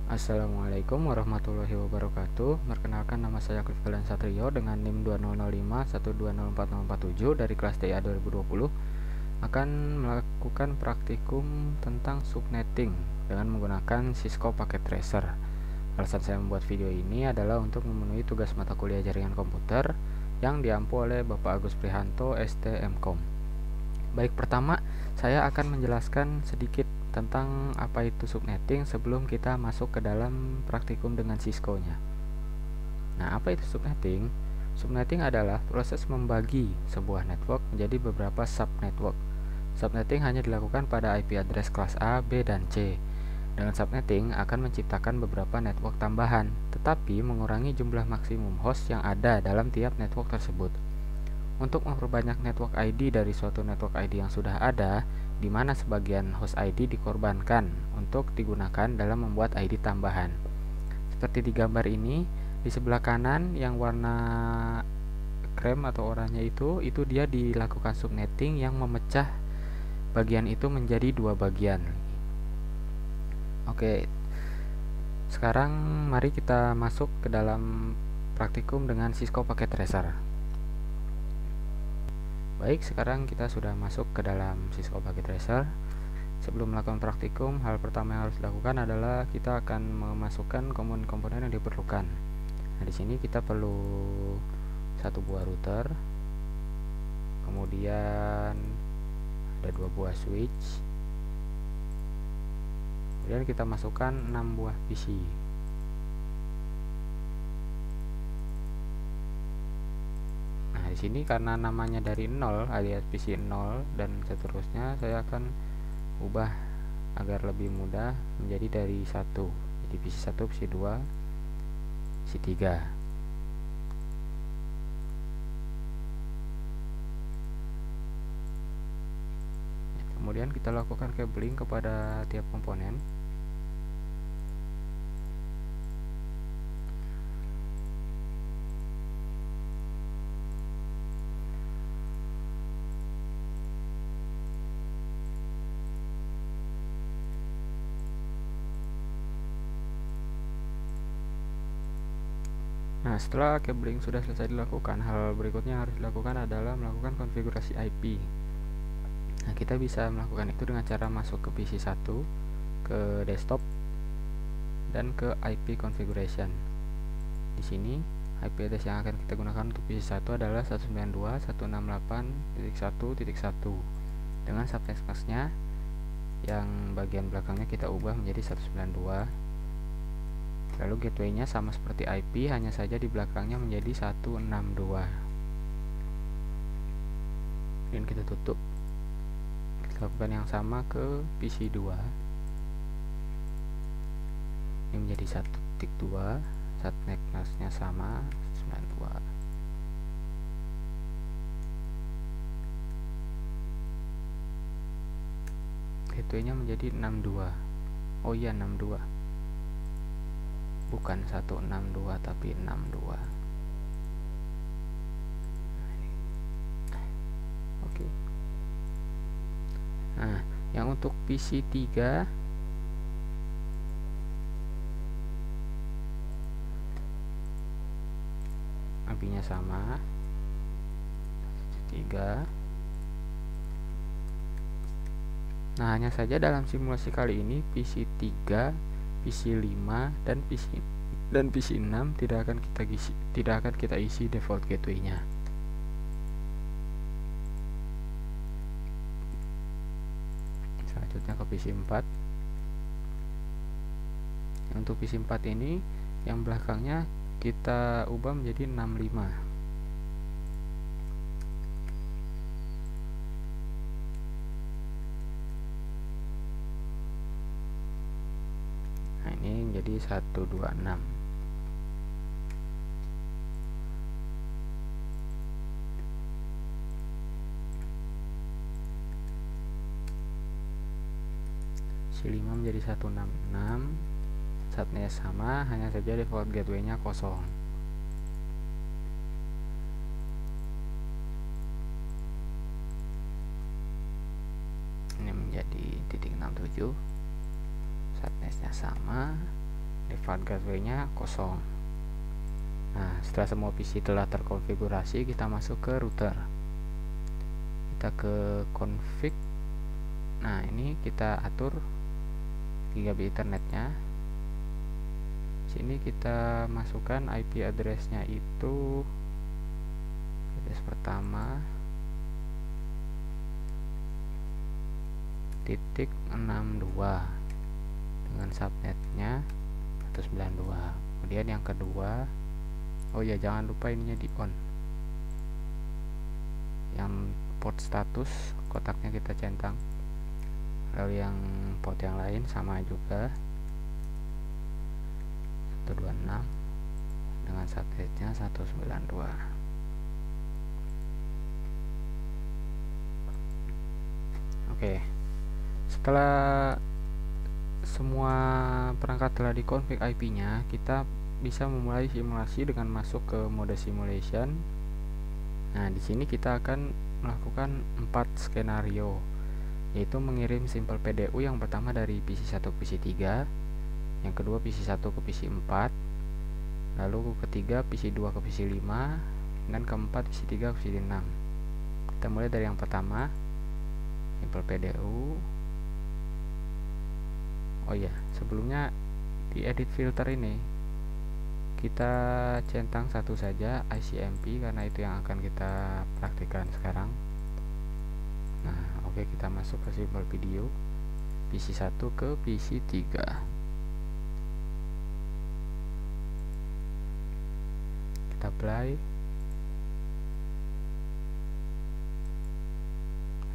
Assalamualaikum warahmatullahi wabarakatuh. Perkenalkan, nama saya Cliff Galen Satrio dengan NIM 2005120447 dari kelas TIA 2020 akan melakukan praktikum tentang subnetting dengan menggunakan Cisco Packet Tracer. Alasan saya membuat video ini adalah untuk memenuhi tugas mata kuliah jaringan komputer yang diampu oleh Bapak Agus Prihanto, STMkom. Baik, pertama saya akan menjelaskan sedikit tentang apa itu subnetting sebelum kita masuk ke dalam praktikum dengan Cisco-nya. Nah, apa itu subnetting? Subnetting adalah proses membagi sebuah network menjadi beberapa subnetwork. Subnetting hanya dilakukan pada IP address kelas A, B, dan C. Dengan subnetting akan menciptakan beberapa network tambahan, tetapi mengurangi jumlah maksimum host yang ada dalam tiap network tersebut. Untuk memperbanyak network ID dari suatu network ID yang sudah ada, di mana sebagian host ID dikorbankan untuk digunakan dalam membuat ID tambahan. Seperti di gambar ini, di sebelah kanan yang warna krem atau oranye itu dia dilakukan subnetting yang memecah bagian itu menjadi dua bagian. Oke, sekarang mari kita masuk ke dalam praktikum dengan Cisco Packet Tracer. Baik, sekarang kita sudah masuk ke dalam Cisco Packet Tracer. Sebelum melakukan praktikum, hal pertama yang harus dilakukan adalah kita akan memasukkan komponen-komponen yang diperlukan. Nah, di sini kita perlu satu buah router, kemudian ada dua buah switch, kemudian kita masukkan 6 buah PC. Di sini karena namanya dari 0 alias PC 0 dan seterusnya, saya akan ubah agar lebih mudah menjadi dari 1. Jadi PC 1, PC 2, PC 3. Kemudian kita lakukan cabling kepada tiap komponen. Nah, setelah cabling sudah selesai dilakukan, hal berikutnya yang harus dilakukan adalah melakukan konfigurasi IP. Nah, kita bisa melakukan itu dengan cara masuk ke PC 1, ke desktop, dan ke IP configuration. Di sini IP address yang akan kita gunakan untuk PC 1 adalah 192.168.1.1 dengan subnet masknya yang bagian belakangnya kita ubah menjadi 192. Lalu gateway-nya sama seperti IP, hanya saja di belakangnya menjadi 162. Dan kita tutup. Kita lakukan yang sama ke PC 2. Ini menjadi 1.2, subnet masknya sama 92. Gateway-nya menjadi 62. Oh iya, 62. Bukan 162 tapi 62. Oke. Nah, yang untuk PC 3 IP-nya sama 3. Nah, hanya saja dalam simulasi kali ini PC 3, PC 5 dan PC 6 tidak akan kita isi default gateway-nya. Selanjutnya ke PC 4. Untuk PC 4 ini yang belakangnya kita ubah menjadi 65. Nah, ini menjadi 126. PC 5 menjadi 166. Subnetnya sama, hanya saja default gateway-nya kosong. Ini menjadi .67. Subnetnya sama, default gateway-nya kosong. Nah, setelah semua PC telah terkonfigurasi, kita masuk ke router. Kita ke config. Nah, ini kita atur gigabit Ethernetnya. Sini kita masukkan IP address-nya itu address pertama titik 62 dengan subnetnya 192. Kemudian yang kedua, oh ya, jangan lupa ininya di on. Yang port status kotaknya kita centang. Lalu yang port yang lain sama juga 126 dengan subnetnya 192. Oke. Setelah semua perangkat telah dikonfig IP-nya, kita bisa memulai simulasi dengan masuk ke mode simulation. Nah, di sini kita akan melakukan 4 skenario, yaitu mengirim simple PDU yang pertama dari PC 1 ke PC 3, yang kedua PC 1 ke PC 4, lalu ketiga PC 2 ke PC 5, dan keempat PC 3 ke PC 6. Kita mulai dari yang pertama, simple PDU. Oh ya, sebelumnya di edit filter ini kita centang satu saja ICMP karena itu yang akan kita praktikkan sekarang. Nah, oke, kita masuk ke simple video PC 1 ke PC 3. Kita apply.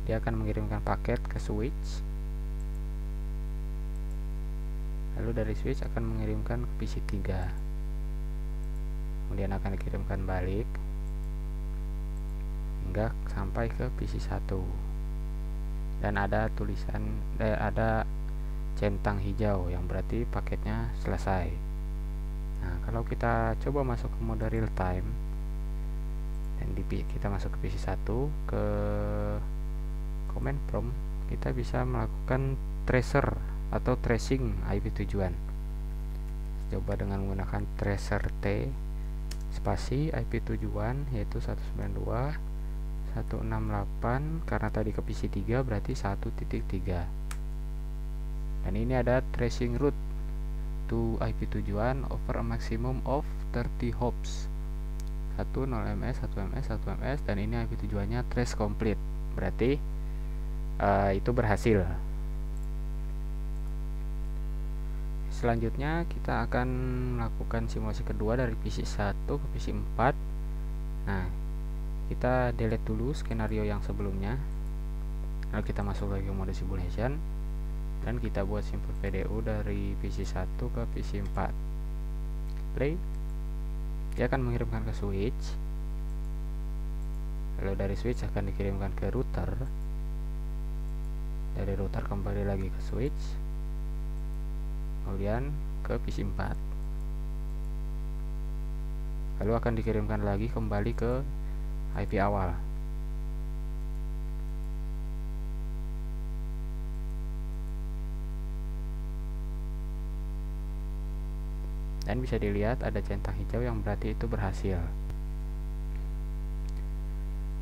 Dia akan mengirimkan paket ke switch. Lalu dari switch akan mengirimkan ke PC 3. Kemudian akan dikirimkan balik hingga sampai ke PC 1. Dan ada tulisan ada centang hijau yang berarti paketnya selesai. Nah, kalau kita coba masuk ke mode real time dan kita masuk ke PC 1, ke command prompt kita bisa melakukan tracer atau tracing IP tujuan. Coba dengan menggunakan tracer T spasi IP tujuan, yaitu 192.168, karena tadi ke PC 3 berarti 1.3. Dan ini ada tracing route to IP tujuan over a maximum of 30 hops. 1 0ms 1ms 1ms, dan ini IP tujuannya trace complete. Berarti itu berhasil. Selanjutnya kita akan melakukan simulasi kedua dari PC 1 ke PC 4. Nah, kita delete dulu skenario yang sebelumnya, lalu kita masuk lagi ke mode simulation dan kita buat simple PDU dari PC 1 ke PC 4. Play. Dia akan mengirimkan ke switch, lalu dari switch akan dikirimkan ke router, dari router kembali lagi ke switch, kemudian ke PC 4, lalu akan dikirimkan lagi kembali ke IP awal. Dan bisa dilihat ada centang hijau yang berarti itu berhasil.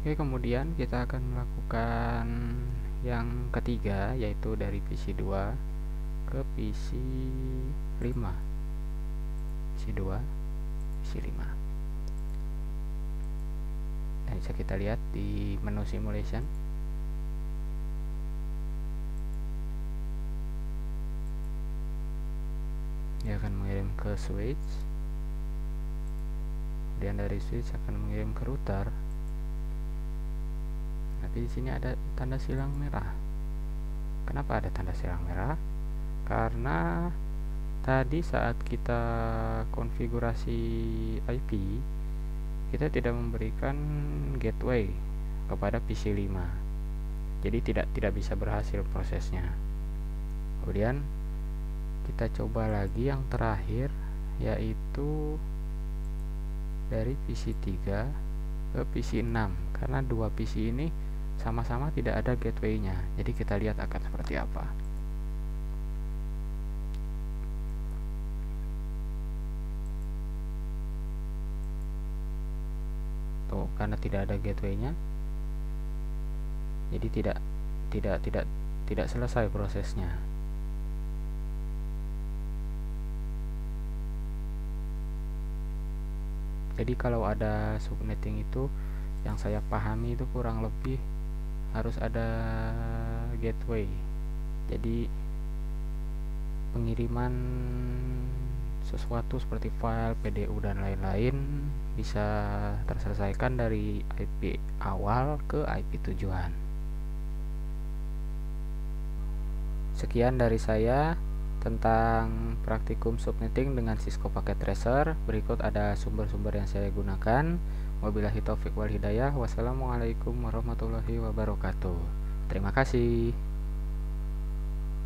Oke, kemudian kita akan melakukan yang ketiga, yaitu dari PC 2 ke PC 5. PC 2, PC 5. Dan bisa kita lihat di menu simulation. Dia akan mengirim ke switch. Kemudian dari switch akan mengirim ke router. Tapi di sini ada tanda silang merah. Kenapa ada tanda silang merah? Karena tadi saat kita konfigurasi IP, kita tidak memberikan gateway kepada PC 5. Jadi tidak bisa berhasil prosesnya. Kemudian kita coba lagi yang terakhir, yaitu dari PC 3 ke PC 6, karena dua PC ini sama-sama tidak ada gateway-nya. Jadi kita lihat akan seperti apa. karena tidak ada gateway-nya, jadi tidak selesai prosesnya. Jadi kalau ada subnetting itu, yang saya pahami itu kurang lebih harus ada gateway. Jadi pengiriman sesuatu seperti file, PDU dan lain-lain bisa terselesaikan dari IP awal ke IP tujuan. Sekian dari saya tentang praktikum subnetting dengan Cisco Packet Tracer. Berikut ada sumber-sumber yang saya gunakan. Wabillahi taufiq wal hidayah. Wassalamualaikum warahmatullahi wabarakatuh. Terima kasih.